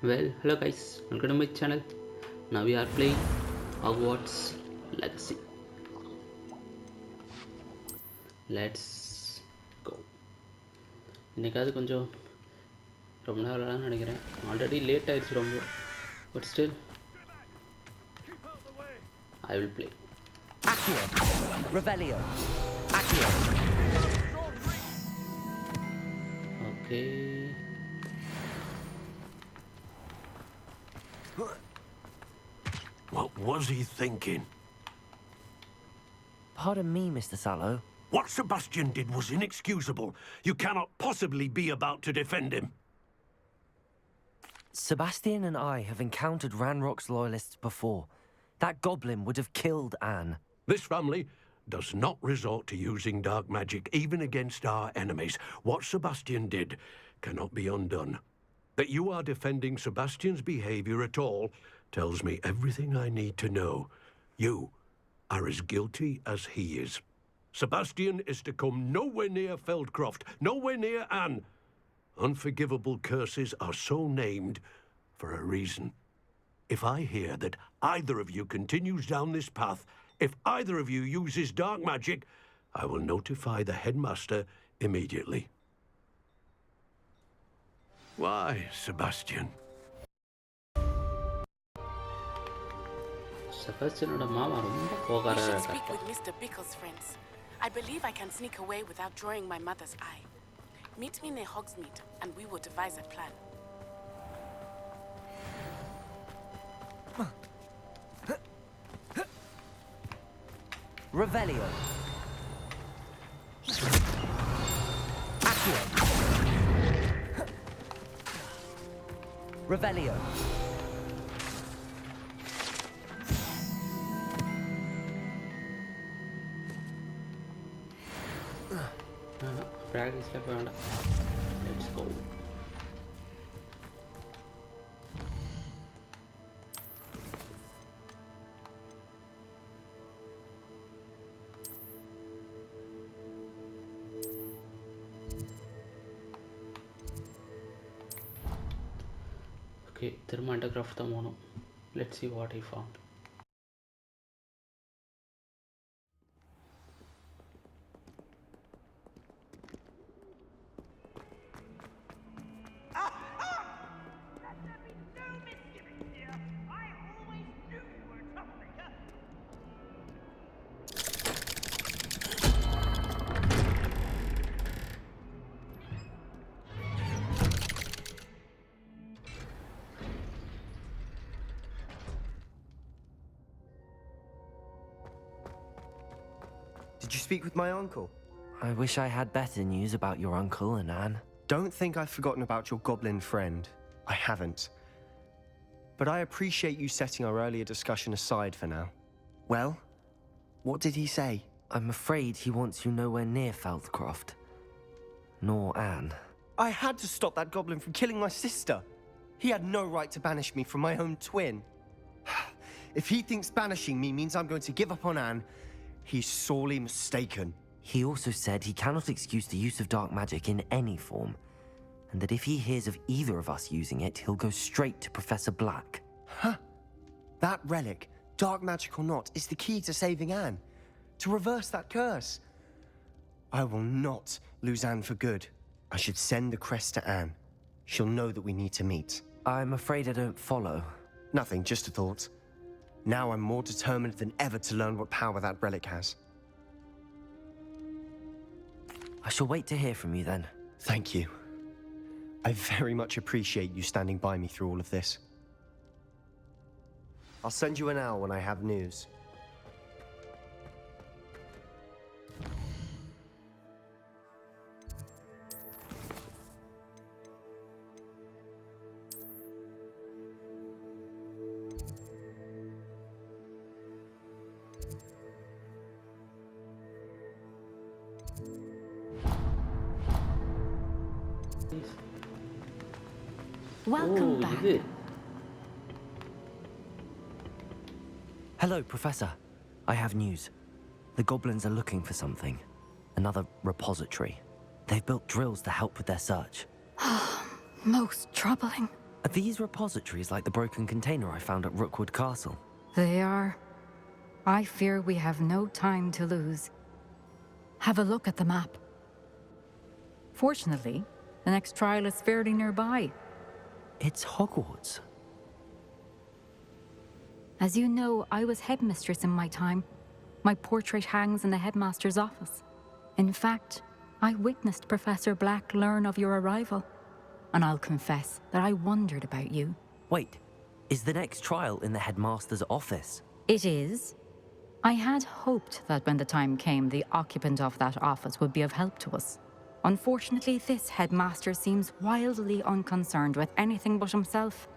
Well, hello guys, welcome to my channel. Now we are playing Hogwarts Legacy. Let's go. இன்னைக்காவது கொஞ்சம் ரொம்ப நேரம் விளையாடலாம்னு நினைக்கிறேன். ஆல்ரெடி லேட் ஆயிடுச்சு ரொம்ப. But still, I will play. Accio. Revelio. Accio. Okay. What was he thinking? Pardon me, Mr. Sallow. What Sebastian did was inexcusable. You cannot possibly be about to defend him. Sebastian and I have encountered Ranrock's loyalists before. That goblin would have killed Anne. This family does not resort to using dark magic even against our enemies. What Sebastian did cannot be undone. That you are defending Sebastian's behavior at all tells me everything I need to know. You are as guilty as he is. Sebastian is to come nowhere near Feldcroft, nowhere near Anne. Unforgivable curses are so named for a reason. If I hear that either of you continues down this path, if either of you uses dark magic, I will notify the headmaster immediately. Why, Sebastian? செபாஸ்டியனோட மாமா ரொம்ப We கோகாரா should இருக்காரு. speak with Mr. Bickle's friends. I believe I can sneak away without drawing my mother's eye. Meet me near Hogsmeade, and we will devise a plan. Revelio. Accio. Revelio. ப்ராக்டிஸில் போய் வேண்டாம். Let's go. Okay, திரும்ப அண்டர்கிராஃப்ட் தான் போகணும். Let's see what I found. Let there be no misgivings here. I always knew you were a troublemaker. Did you speak with my uncle? I wish I had better news about your uncle and Anne. Don't think I've forgotten about your goblin friend. I haven't. But I appreciate you setting our earlier discussion aside for now. Well, what did he say? I'm afraid he wants you nowhere near Feldcroft. Nor Anne. I had to stop that goblin from killing my sister. He had no right to banish me from my own twin. If he thinks banishing me means I'm going to give up on Anne, he's sorely mistaken. He also said he cannot excuse the use of dark magic in any form, and that if he hears of either of us using it, he'll go straight to Professor Black. That relic, dark magic or not, is the key to saving Anne. To reverse that curse. I will not lose Anne for good. I should send the crest to Anne. She'll know that we need to meet. I'm afraid I don't follow. Nothing, just a thought. Now I'm more determined than ever to learn what power that relic has. I shall wait to hear from you then. Thank you. I very much appreciate you standing by me through all of this. I'll send you an owl when I have news. Welcome oh, back. இது Hello, Professor. I have news. The goblins are looking for something. Another repository. They've built drills to help with their search. Most troubling. Are these repositories like the broken container I found at Rookwood Castle? They are. I fear we have no time to lose. Have a look at the map. Fortunately, the next trial is fairly nearby. It's Hogwarts. As you know, I was headmistress in my time. My portrait hangs in the headmaster's office. In fact, I witnessed Professor Black learn of your arrival. And I'll confess that I wondered about you. Wait, is the next trial in the headmaster's office? It is. I had hoped that when the time came, the occupant of that office would be of help to us. Unfortunately, this headmaster seems wildly unconcerned with anything but himself.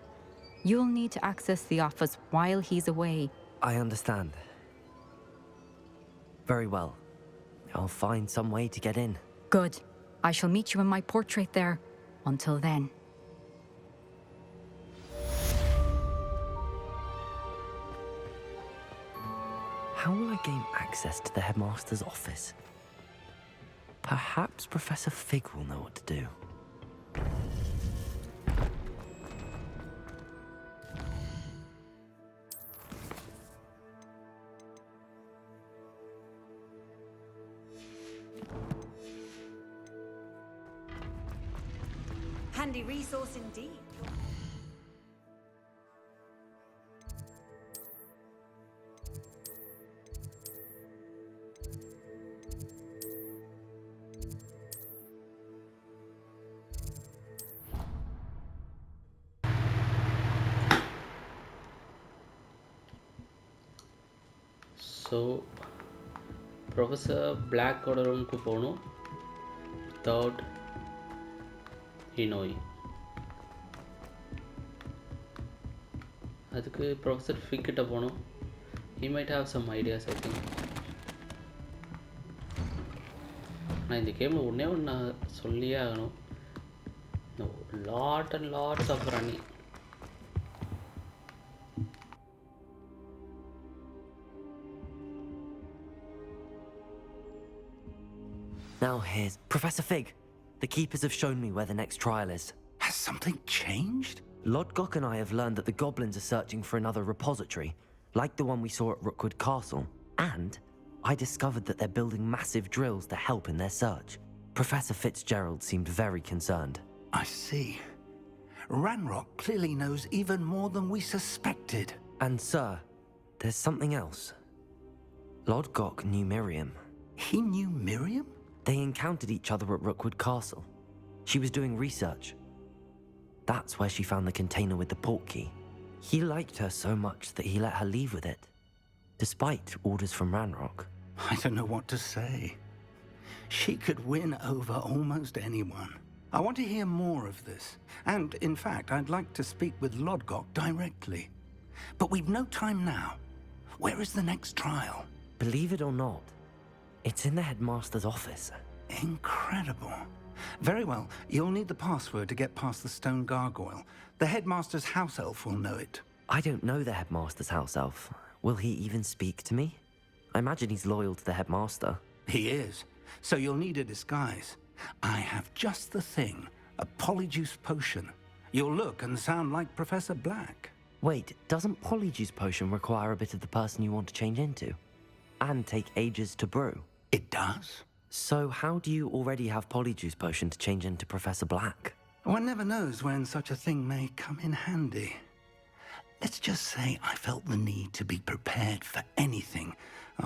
You'll need to access the office while he's away. I understand. Very well. I'll find some way to get in. Good. I shall meet you in my portrait there. Until then. How will I gain access to the headmaster's office? Perhaps Professor Fig will know what to do. Handy resource indeed. So, Professor Black room ku pono without he knowing. அதுக்கு professor ஃபிக் கிட்ட போனோம். He might have some ideas, I think. நான் இந்த கேமில் ஒன்றே ஒன்று நான் சொல்லியே ஆகணும். Lot and lots of running. Now here's Professor Fig. The keepers have shown me where the next trial is. Has something changed? Lodgok and I have learned that the goblins are searching for another repository, like the one we saw at Rookwood Castle. And I discovered that they're building massive drills to help in their search. Professor FITZGERALD seemed very concerned. I see. Ranrock clearly knows even more than we suspected. And sir, there's something else. Lodgok knew Miriam. He knew Miriam? They encountered each other at Rookwood Castle. She was doing research. That's where she found the container with the port key. He liked her so much that he let her leave with it, despite orders from Ranrock. I don't know what to say. She could win over almost anyone. I want to hear more of this. And, in fact, I'd like to speak with Lodgok directly. But we've no time now. Where is the next trial? Believe it or not, it's in the headmaster's office. Incredible. Very well. You'll need the password to get past the stone gargoyle. The headmaster's house elf will know it. I don't know the headmaster's house elf. Will he even speak to me? I imagine he's loyal to the headmaster. He is. So you'll need a disguise. I have just the thing. A polyjuice potion. You'll look and sound like Professor Black. Wait, doesn't polyjuice potion require a bit of the person you want to change into? And take ages to brew? It does. So how do you already have polyjuice potion to change into Professor Black? One never knows when such a thing may come in handy. Let's just say I felt the need to be prepared for anything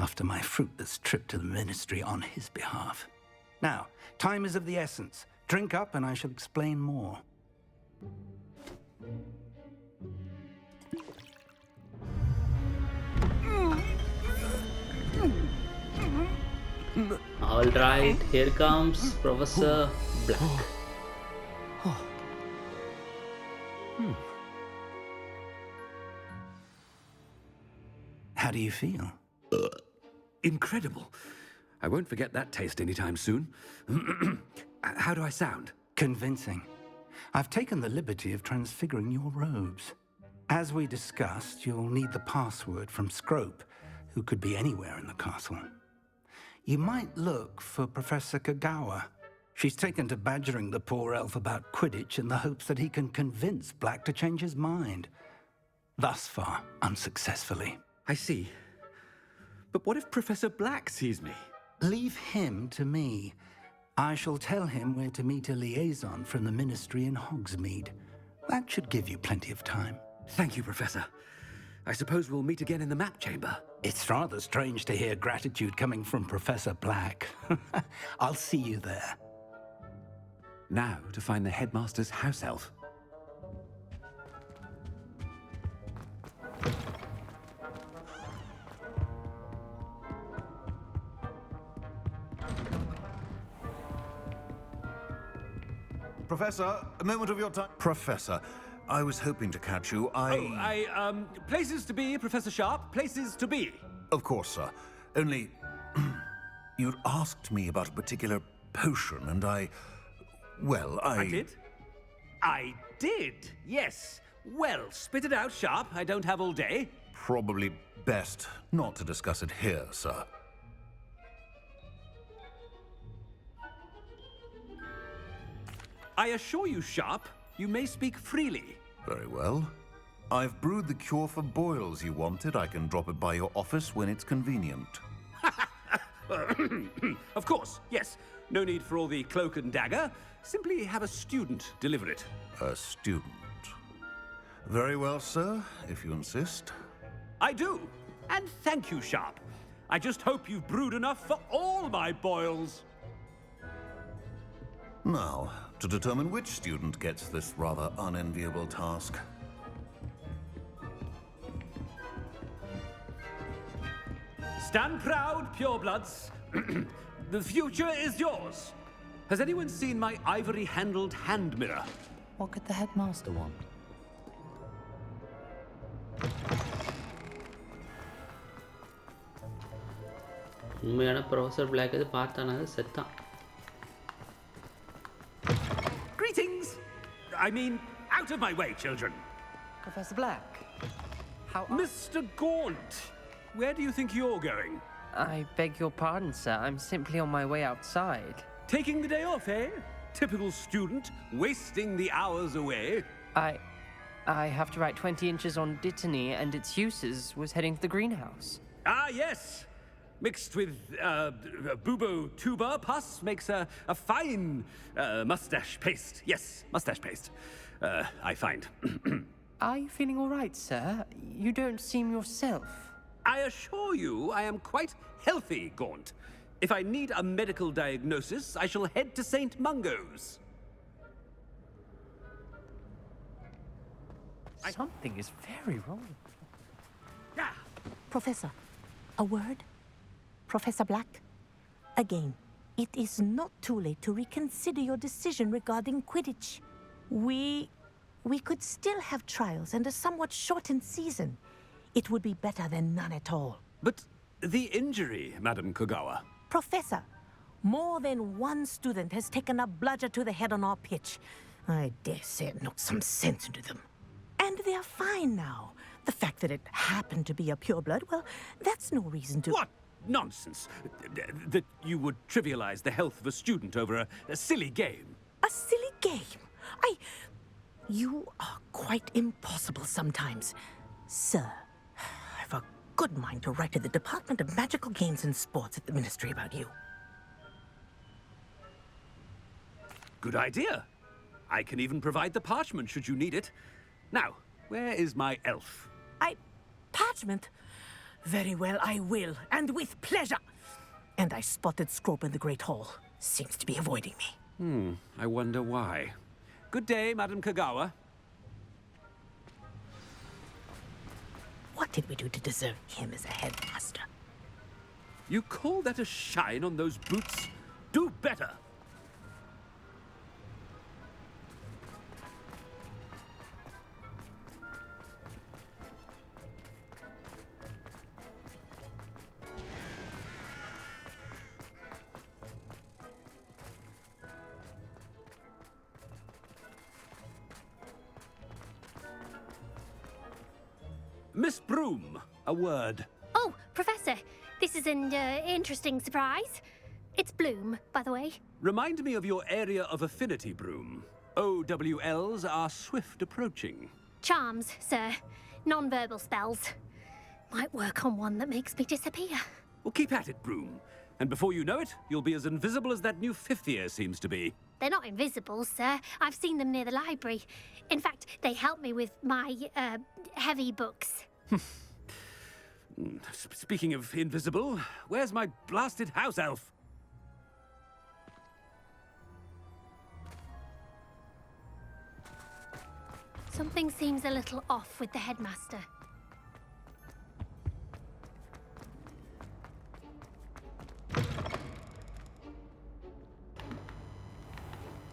after my fruitless trip to the ministry on his behalf. Now, time is of the essence. Drink up and I shall explain more. All right, here comes Professor Black. How do you feel? Incredible. I won't forget that taste anytime soon. How do I sound? Convincing. I've taken the liberty of transfiguring your robes. As we discussed, you'll need the password from Scrope, who could be anywhere in the castle. You might look for Professor Kagawa. She's taken to badgering the poor elf about Quidditch in the hopes that he can convince Black to change his mind. Thus far, unsuccessfully. I see. But what if Professor Black sees me? Leave him to me. I shall tell him where to meet a liaison from the Ministry in Hogsmeade. That should give you plenty of time. Thank you, Professor. I suppose we'll meet again in the map chamber. It's rather strange to hear gratitude coming from Professor Black. I'll see you there. Now to find the headmaster's house elf. Professor, a moment of your time. Professor, I was hoping to catch you. Places to be, Professor Sharp. Places to be. Of course, sir. Only, you'd asked me about a particular potion, and I did? I did, yes. Well, spit it out, Sharp. I don't have all day. Probably best not to discuss it here, sir. I assure you, Sharp, you may speak freely. Very well. I've brewed the cure for boils you wanted. I can drop it by your office when it's convenient. Of course, yes. No need for all the cloak and dagger. Simply have a student deliver it. A student. Very well, sir, if you insist. I do. And thank you, Sharp. I just hope you've brewed enough for all my boils. Now, to determine which student gets this rather unenviable task. Stand proud, purebloods. The future is yours. Has anyone seen my ivory-handled hand mirror? What could the headmaster want? உண்மையான professor black இது பார்த்தானா செத்தான். Greetings! I mean, out of my way, children. Professor Black, how... Mr. Gaunt, where do you think you're going? I beg your pardon, sir. I'm simply on my way outside. Taking the day off, eh? Typical student, wasting the hours away. I have to write 20 inches on Dittany and its uses. Was heading to the greenhouse. Ah, yes. Mixed with bubo tuber pus makes a fine mustache paste. Yes, mustache paste. I find. Are you feeling all right, sir? You don't seem yourself. I assure you I am quite healthy, Gaunt. If I need a medical diagnosis, I shall head to St. Mungo's. Something is very wrong. Yeah. Professor, a word? Professor Black? Again, it is not too late to reconsider your decision regarding Quidditch. We could still have trials and a somewhat shortened season. It would be better than none at all. But the injury, Madam Kogawa. Professor, more than one student has taken a bludger to the head on our pitch. I dare say it knocked some sense into them. And they are fine now. The fact that it happened to be a pureblood, well, that's no reason to... What nonsense! That you would trivialize the health of a student over a silly game. A silly game? You are quite impossible sometimes. Sir, I've a good mind to write to the Department of Magical Games and Sports at the Ministry about you. Good idea. I can even provide the parchment should you need it. Now, where is my elf? Parchment? Very well, I will, and with pleasure. And I spotted Scrope in the Great Hall. Seems to be avoiding me. I wonder why. Good day, Madam Kogawa. What did we do to deserve him as a headmaster? You call that a shine on those boots? Do better! Miss Broom, a word. Oh, Professor, this is an interesting surprise. It's Bloom, by the way? Remind me of your area of affinity, Broom. OWLs are swift approaching. Charms, sir. Non-verbal spells. Might work on one that makes me disappear. Well, keep at it, Broom. And before you know it, you'll be as invisible as that new fifth year seems to be. They're not invisible, sir. I've seen them near the library. In fact, they help me with my, heavy books. Speaking of invisible, where's my blasted house elf? Something seems a little off with the headmaster.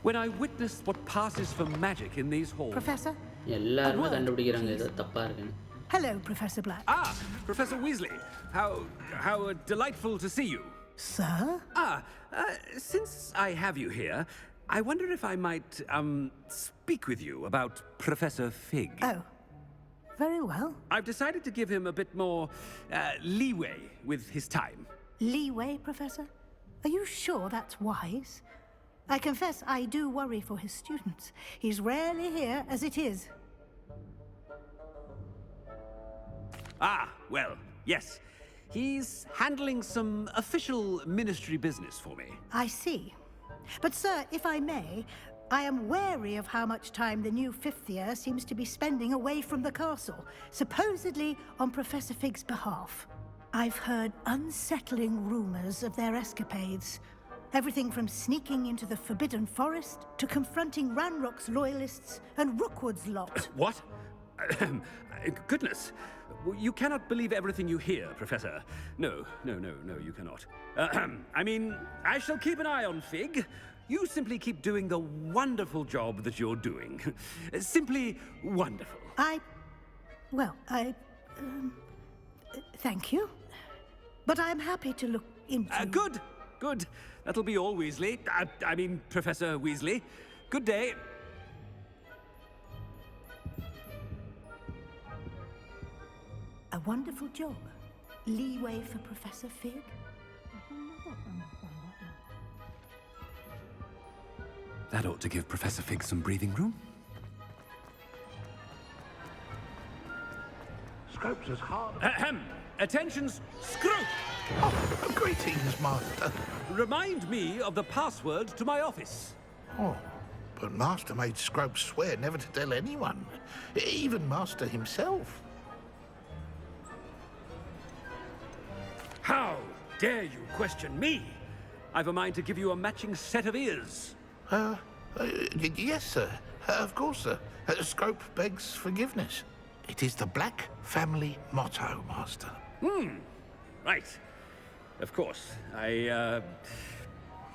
When I witnessed what passes for magic in these halls... Professor? எல்லாருமே கண்டுபிடிக்கிறாங்க ஏதோ தப்பா இருக்குன்னு. Hello, Professor Black. Ah, Professor Weasley. How delightful to see you. Sir? Since I have you here, I wonder if I might, speak with you about Professor Fig. Oh, very well. I've decided to give him a bit more, leeway with his time. Leeway, Professor? Are you sure that's wise? I confess I do worry for his students. He's rarely here as it is. Ah, well, yes. He's handling some official ministry business for me. I see. But, sir, if I may, I am wary of how much time the new fifth year seems to be spending away from the castle, supposedly on Professor Fig's behalf. I've heard unsettling rumors of their escapades. Everything from sneaking into the Forbidden Forest to confronting Ranrock's loyalists and Rookwood's lot. What? Goodness. You cannot believe everything you hear, Professor. No, you cannot. I mean, I shall keep an eye on Fig. You simply keep doing the wonderful job that you're doing. Simply wonderful. Thank you. But I'm happy to look into... Good. That'll be all, Weasley. I mean, Professor Weasley. Good day. A wonderful job. Leeway for Professor Fig. That ought to give Professor Fig some breathing room. Scrope's as hard... Attention, Scrope! Oh, greetings, Master. Remind me of the password to my office. Oh, but Master made Scrope swear never to tell anyone, even Master himself. How dare you question me? I've a mind to give you a matching set of ears. Yes, sir. Of course, sir. Scrope begs forgiveness. It is the Black family motto, Master. Right. Of course.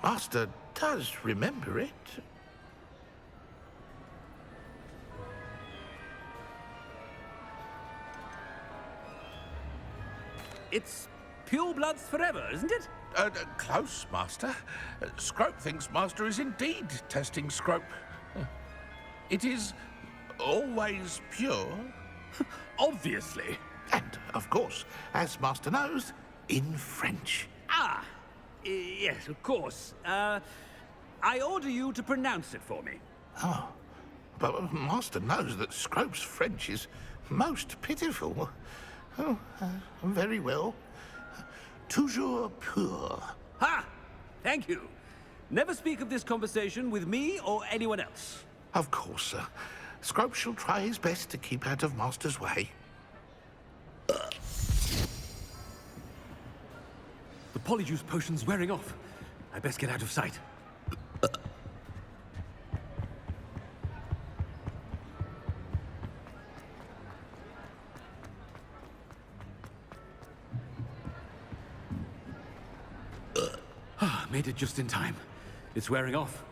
Master does remember it. It's pure bloods forever, isn't it? Close, Master. Scrope thinks Master is indeed testing Scrope. It is always pure. Obviously. And, of course, as Master knows, in French. Yes, of course. I order you to pronounce it for me. Oh, but Master knows that Scrope's French is most pitiful. Oh, very well. Toujours pur. Ha! Thank you. Never speak of this conversation with me or anyone else. Of course, sir. Scrope shall try his best to keep out of Master's way. The polyjuice potion's wearing off. I best get out of sight. Made it just in time. It's wearing off.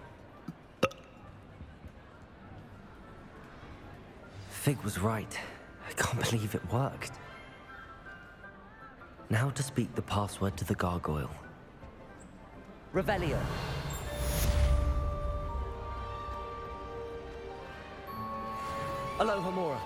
Fig was right. I can't believe it worked. Now to speak the password to the gargoyle. Revelio. Alohomora.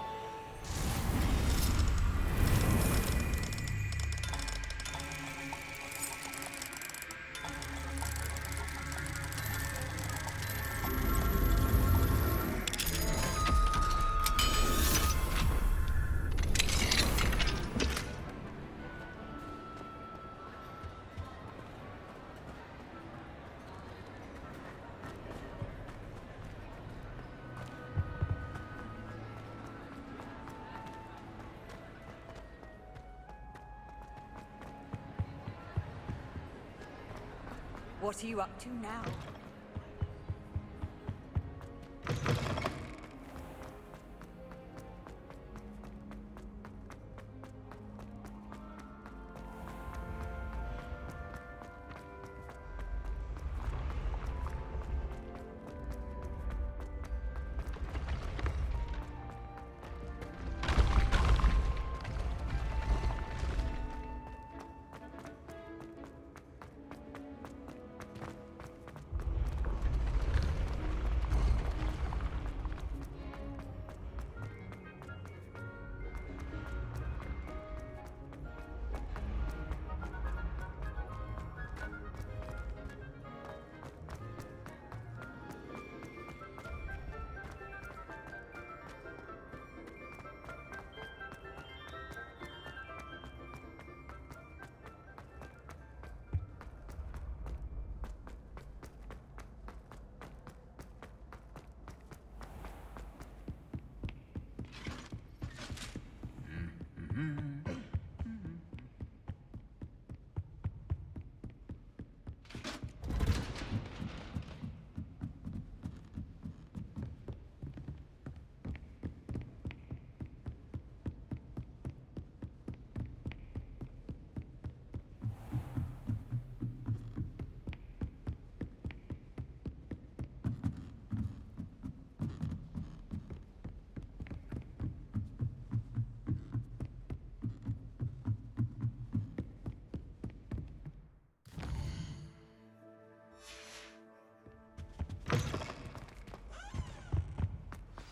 What are you up to now?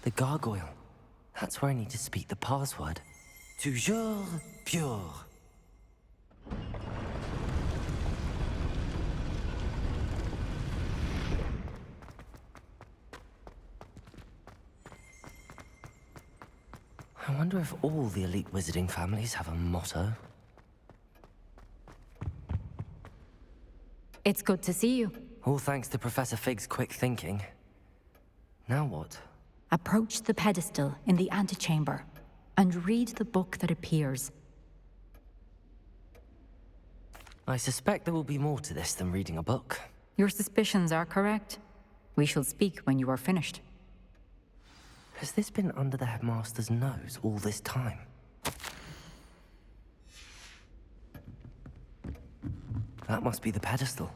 The gargoyle. That's where I need to speak the password. Toujours pure. I wonder if all the elite wizarding families have a motto. It's good to see you. All thanks to Professor Fig's quick thinking. Now what? Approach the pedestal in the antechamber and read the book that appears. I suspect there will be more to this than reading a book. Your suspicions are correct. We shall speak when you are finished. Has this been under the headmaster's nose all this time? That must be the pedestal.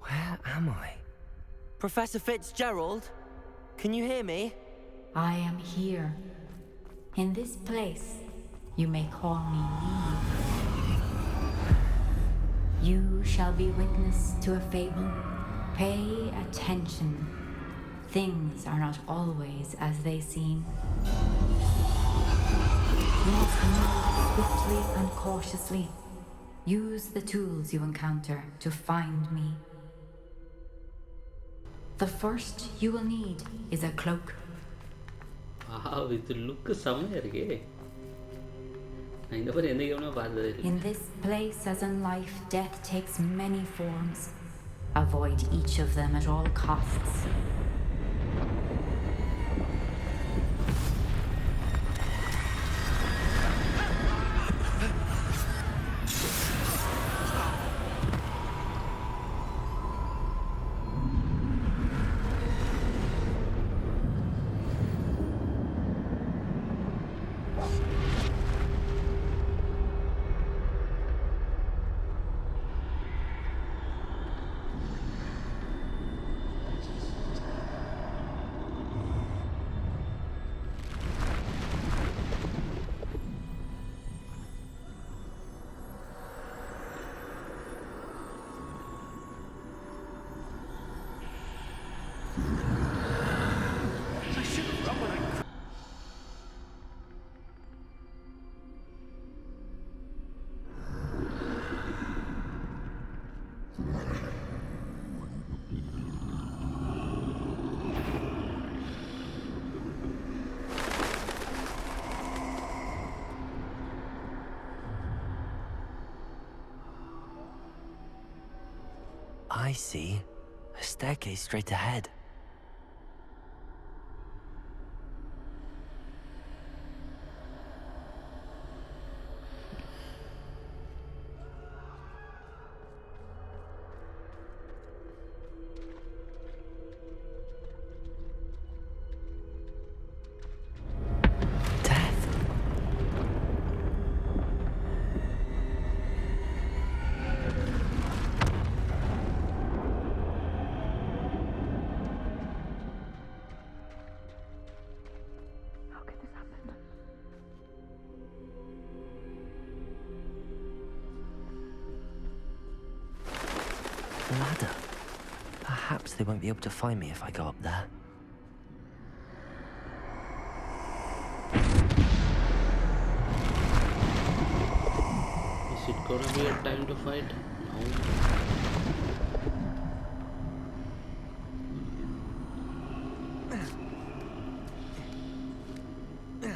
Where am I? Professor FITZGERALD? Can you hear me? I am here. In this place, you may call me Lee. You shall be witness to a fable. Pay attention. Things are not always as they seem. You must move swiftly and cautiously. Use the tools you encounter to find me. The first you will need is a cloak. Wow, this look செமையா இருக்கே. நான் இந்த மாதிரி எந்த கேம்னா பார்த்ததே இல்லை. In this place, as in life, death takes many forms. Avoid each of them at all costs. I see. A staircase straight ahead. Ladder. Perhaps they won't be able to find me if I go up there. Is it gonna be a time to fight? No.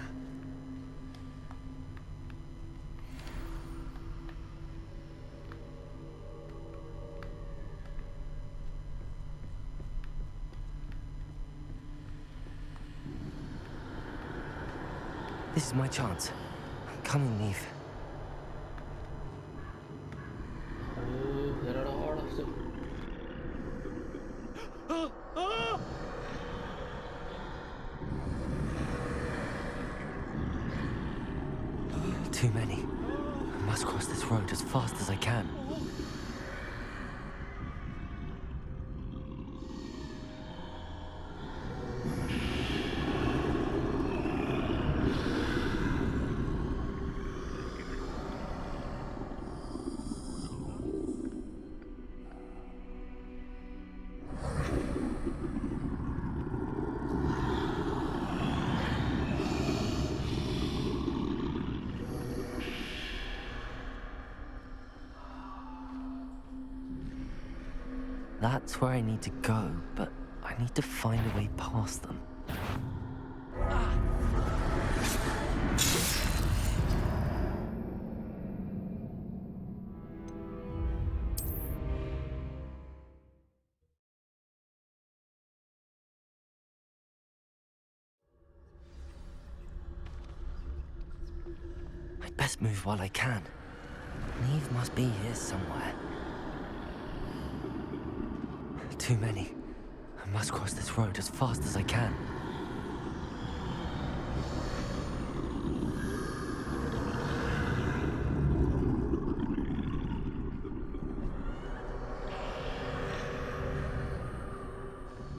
This is my chance. Come and leave. Oh, there are a lot of them. Too many. I must cross this road as fast as I can. That's where I need to go, but I need to find a way past them. I'd best move while I can. Neve must be here somewhere. Too many. I must cross this road as fast as I can.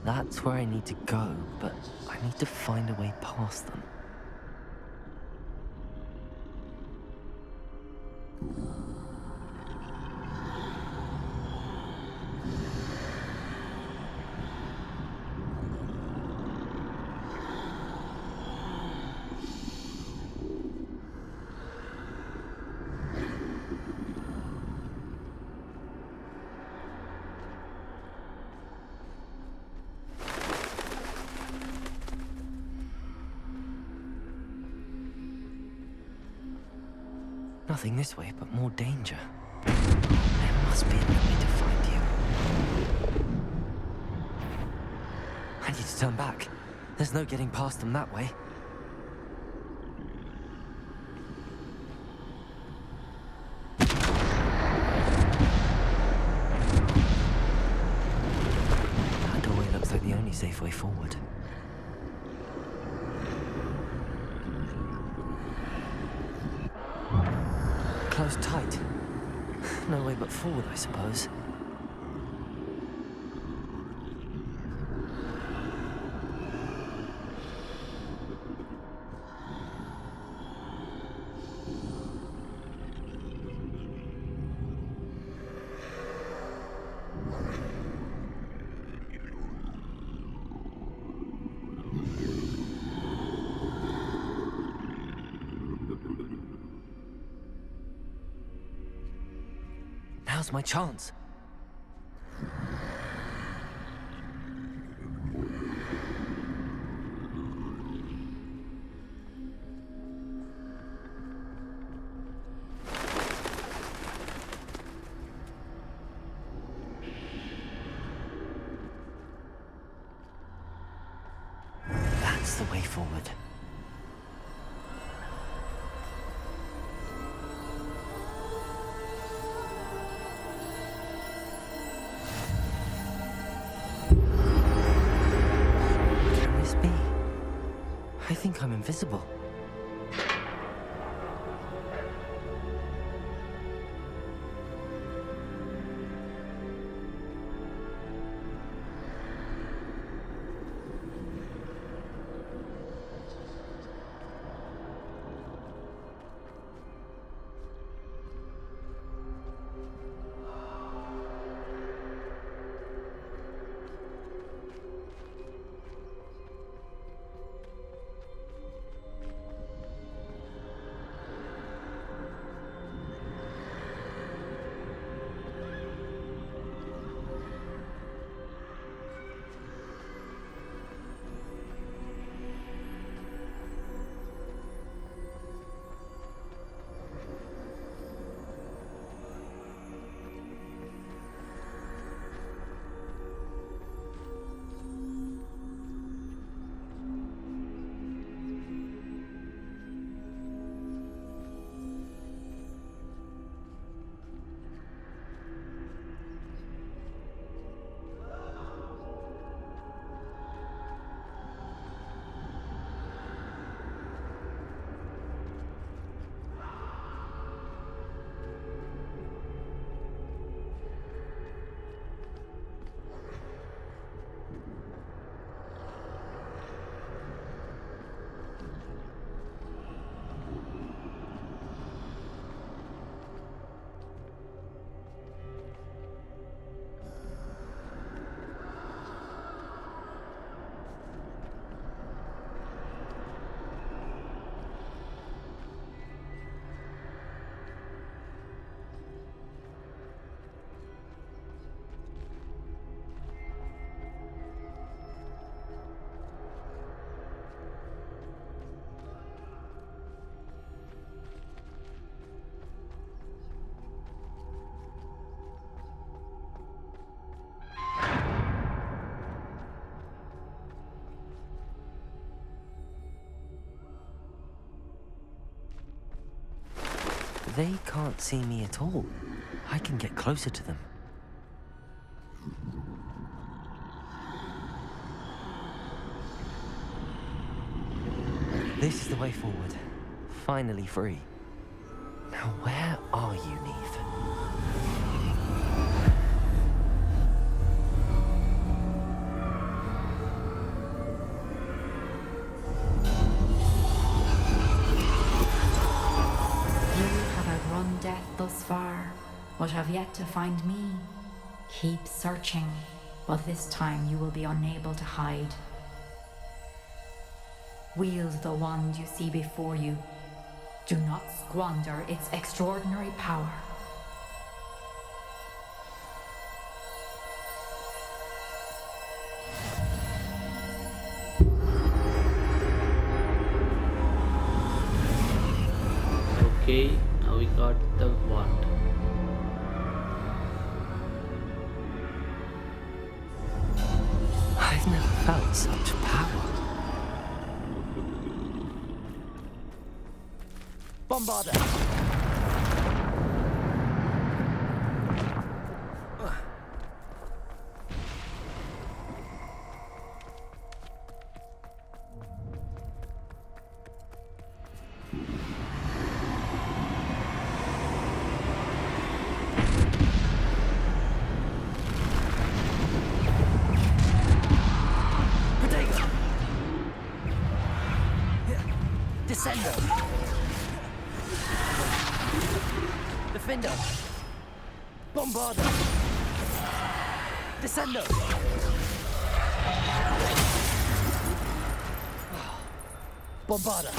That's where I need to go, but I need to find a way past them. Nothing this way, but more danger. There must be another way to find you. I need to turn back. There's no getting past them that way. That doorway looks like the only safe way forward. Closed tight. No way but forward, I suppose. Now's my chance. the way forward. Can this be? I think I'm invisible. They can't see me at all. I can get closer to them. This is the way forward. Finally free. Now where are you, Neve? Death thus far, but have yet to find me. Keep searching, but this time you will be unable to hide. Wield the wand you see before you. Do not squander its extraordinary power. Okay. We got the wand. I've never felt such power. Bombarder! Descendo! Defendo! Bombardo! Descendo! Bombardo!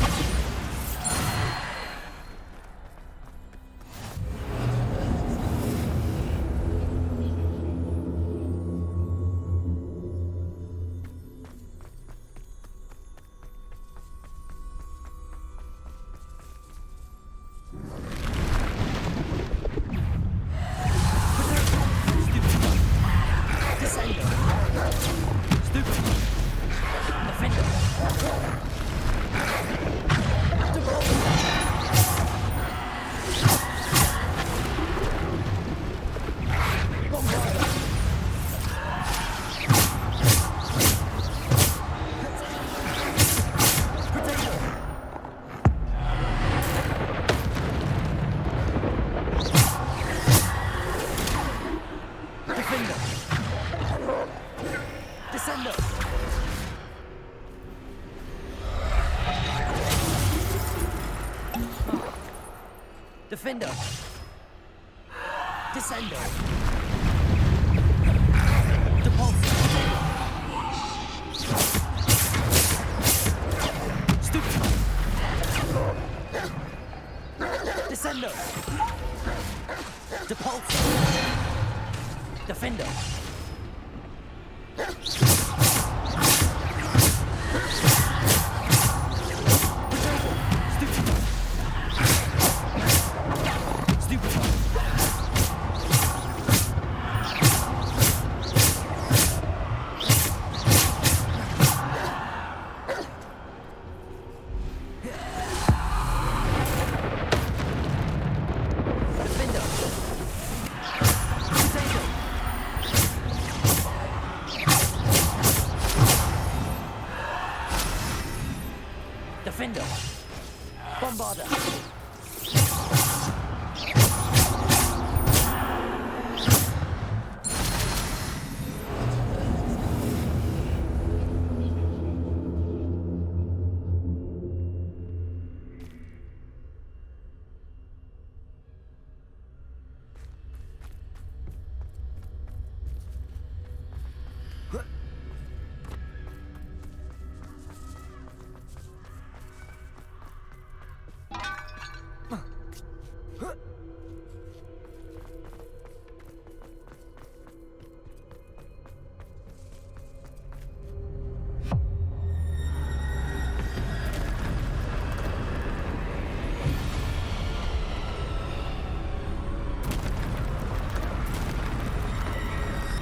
Defender! Defender. Descender. Depulsor. Stupefy. Descender. Depulsor. Defender. Defender. Bombarder.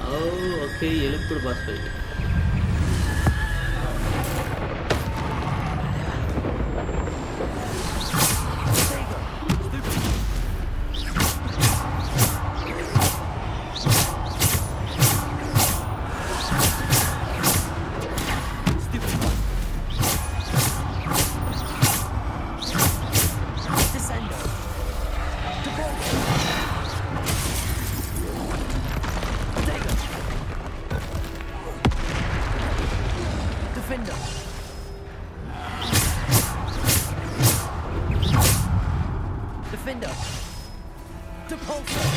Oh, okay, Yellow boss fight. Defender. Depulsor.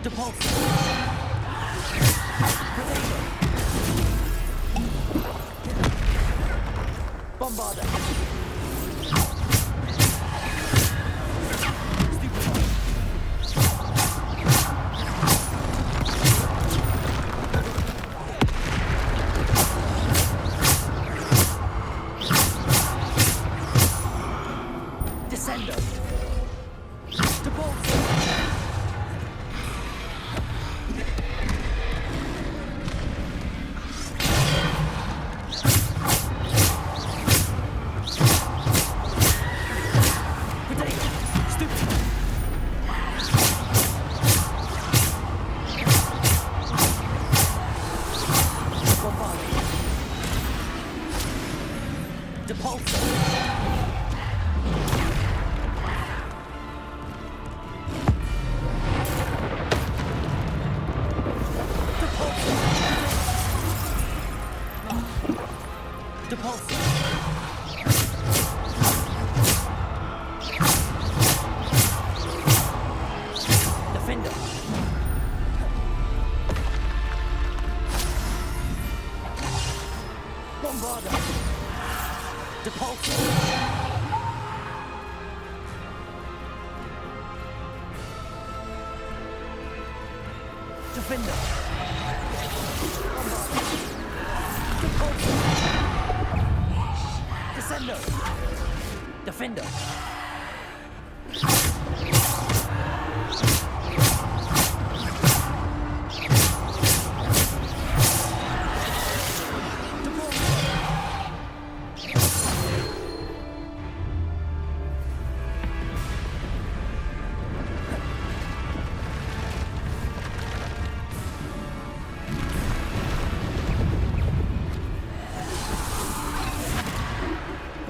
Bombarder. Bombarder. Descender. Depulsor. Defender. Bombarder. Depulsor. Defender. Depulsor. Descender. Defender.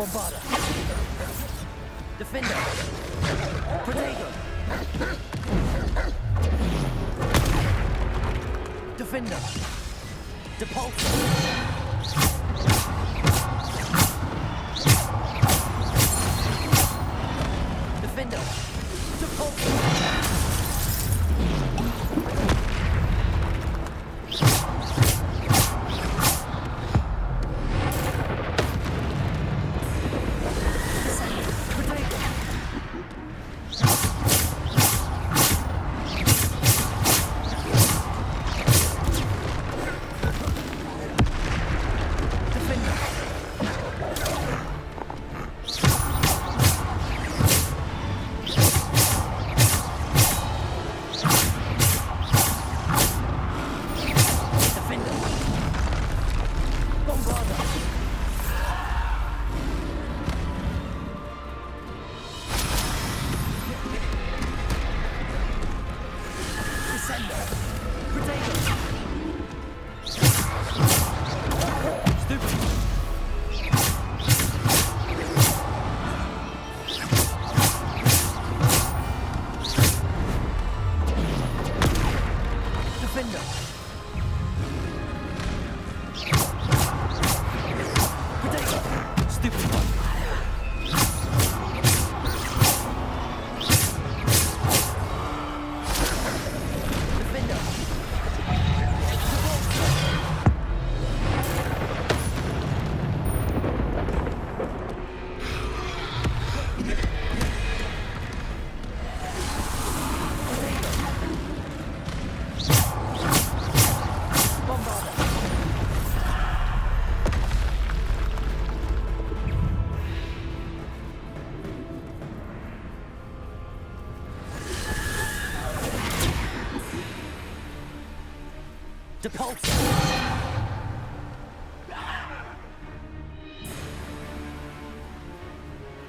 Bombarda. Defender. Protego. Defender. Depulsor. Defender. Depulsor.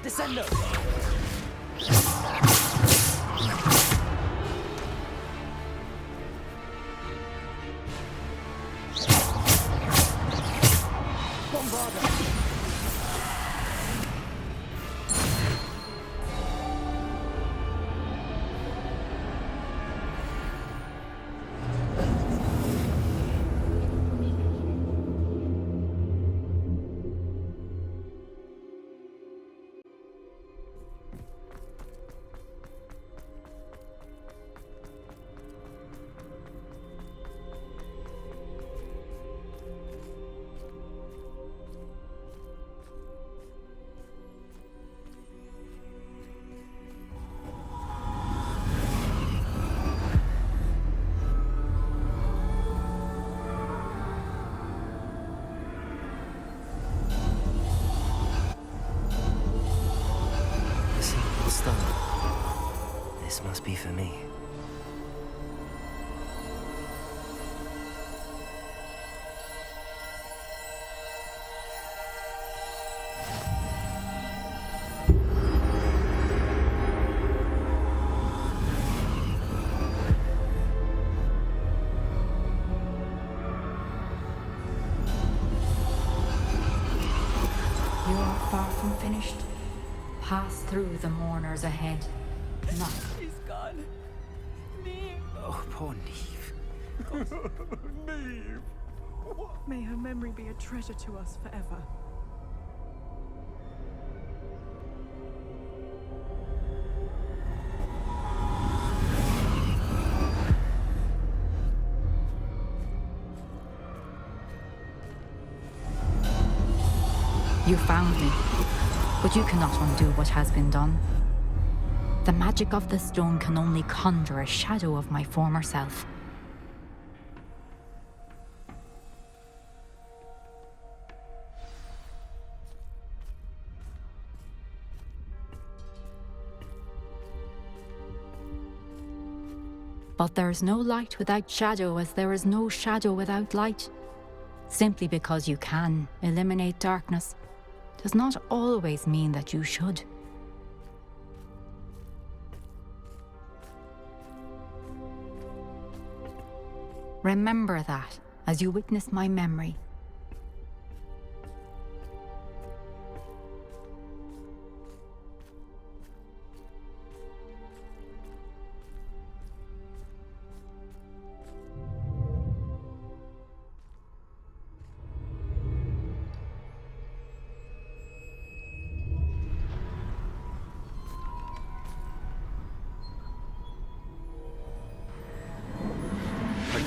Descendo! Bombarda! This must be for me. You are far from finished. Pass through the mourners ahead. Not. She's gone. Neve. Oh, poor Neve. Neve. May her memory be a treasure to us forever. You found me, but you cannot undo what has been done. The magic of the stone can only conjure a shadow of my former self. But there is no light without shadow, as there is no shadow without light. Simply because you can eliminate darkness does not always mean that you should. Remember that as you witness my memory.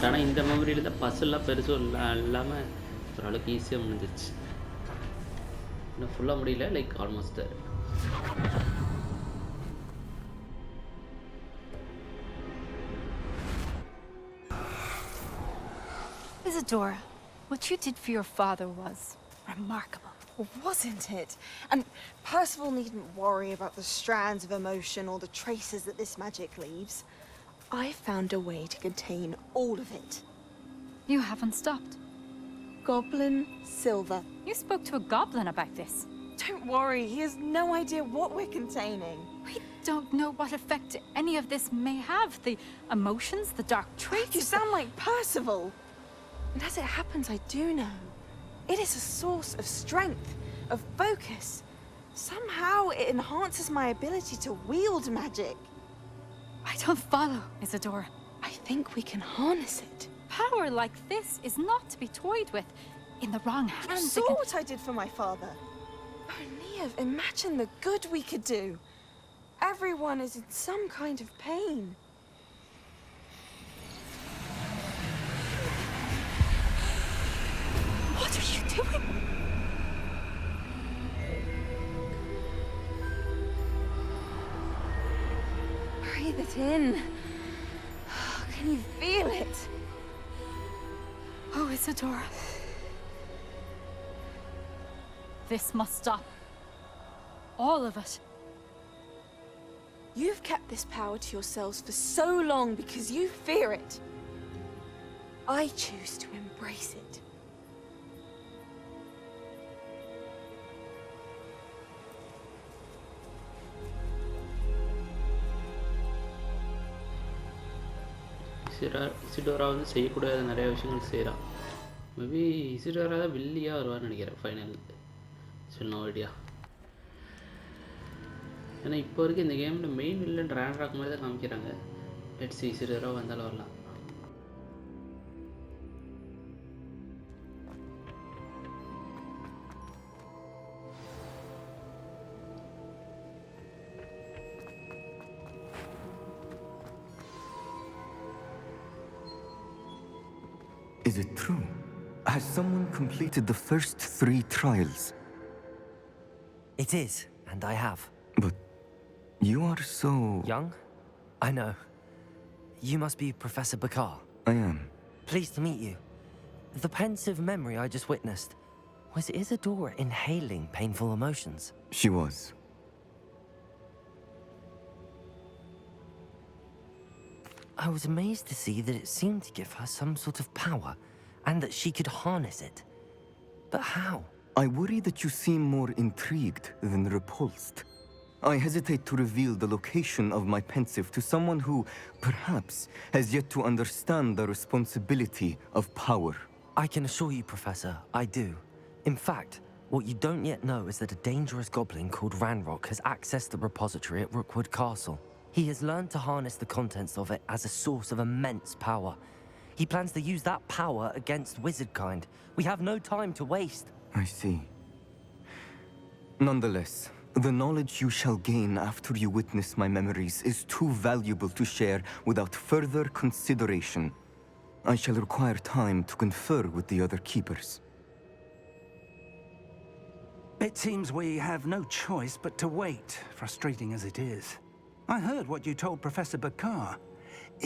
ஆனால் இந்த மெமரியில் தான் பஸ்ஸெல்லாம் பெருசும் இல்லாமல் ஓரளவுக்கு ஈஸியாக முடிஞ்சிச்சு. இன்னும் ஃபுல்லாக முடியல, like almost there. Isadora, what you did for your father was remarkable. Wasn't it? And Percival needn't worry about the strands of emotion or the traces that this magic leaves. I found a way to contain all of it. You haven't stopped. Goblin Silver. You spoke to a goblin about this. Don't worry, he has no idea what we're containing. We don't know what effect any of this may have. The emotions, the dark traits. You sound like Percival. And as it happens, I do know. It is a source of strength, of focus. Somehow it enhances my ability to wield magic. I don't follow, Isadora. I think we can harness it. Power like this is not to be toyed with. In the wrong hands, You saw what I did for my father. Oh, Neve, imagine the good we could do. Everyone is in some kind of pain. What are you doing? Breathe it in. Can you feel it? Oh, Isadora. This must stop. All of it. You've kept this power to yourselves for so long because you fear it. I choose to embrace it. இசிடோரா வந்து செய்யக்கூடாத நிறைய விஷயங்கள் செய்கிறான். Maybe இசிடோரா தான் வில்லியாக வருவான்னு நினைக்கிறேன் final. No idea. ஏன்னா இப்போ வரைக்கும் இந்த கேமில் மெயின் வில்லன் ரேண்ட்ராக் மாதிரி தான் காமிக்கிறாங்க. லெட்ஸ் இசிடோரா வந்தாலும் வரலாம். Is it true? Has someone completed the first 3 trials? It is, and I have. But you are so... Young? I know. You must be Professor Bakar. I am. Pleased to meet you. The pensive memory I just witnessed, was Isadora inhaling painful emotions? She was. I was amazed to see that it seemed to give her some sort of power, and that she could harness it. But how? I worry that you seem more intrigued than repulsed. I hesitate to reveal the location of my pensive to someone who, perhaps, has yet to understand the responsibility of power. I can assure you, Professor, I do. In fact, what you don't yet know is that a dangerous goblin called Ranrock has accessed the repository at Rookwood Castle. He has learned to harness the contents of it as a source of immense power. He plans to use that power against wizardkind. We have no time to waste. I see. Nonetheless, the knowledge you shall gain after you witness my memories is too valuable to share without further consideration. I shall require time to confer with the other keepers. It seems we have no choice but to wait, frustrating as it is. I heard what you told Professor Bakar.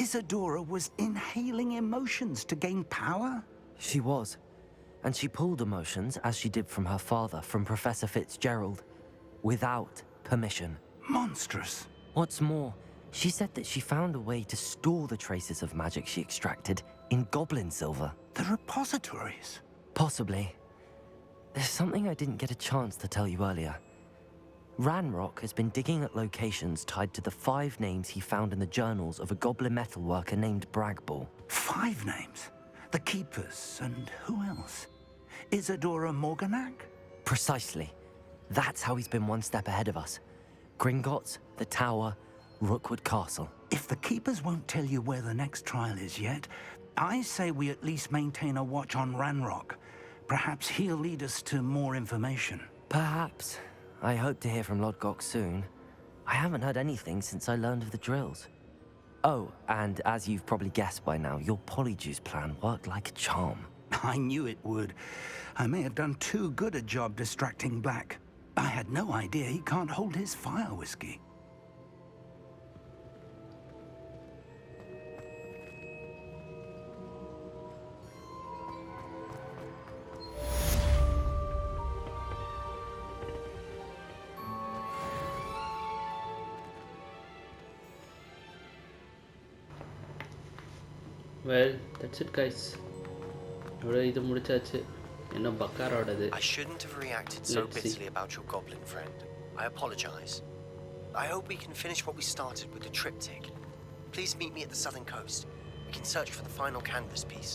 Isadora was inhaling emotions to gain power? She was. And she pulled emotions, as she did from her father, from Professor FITZGERALD, without permission. Monstrous. What's more, she said that she found a way to store the traces of magic she extracted in goblin silver. The repositories? Possibly. There's something I didn't get a chance to tell you earlier. Ranrock has been digging at locations tied to the 5 names he found in the journals of a goblin metalworker named Bragball. 5 names? The Keepers, and who else? Isadora Morganac? Precisely. That's how he's been one step ahead of us. Gringotts, the Tower, Rookwood Castle. If the Keepers won't tell you where the next trial is yet, I say we at least maintain a watch on Ranrock. Perhaps he'll lead us to more information. Perhaps. I hope to hear from Lodgok soon. I haven't heard anything since I learned of the drills. Oh, and as you've probably guessed by now, your polyjuice plan worked like a charm. I knew it would. I may have done too good a job distracting Black. I had no idea he can't hold his fire whiskey. Well, that's it guys. இது முடிச்சாச்சு. என்ன பக்காரோடது. I shouldn't have reacted so bitterly about your goblin friend. I apologize. I hope we can finish what we started with the triptych. Please meet me at the southern coast. We can search for the final canvas piece.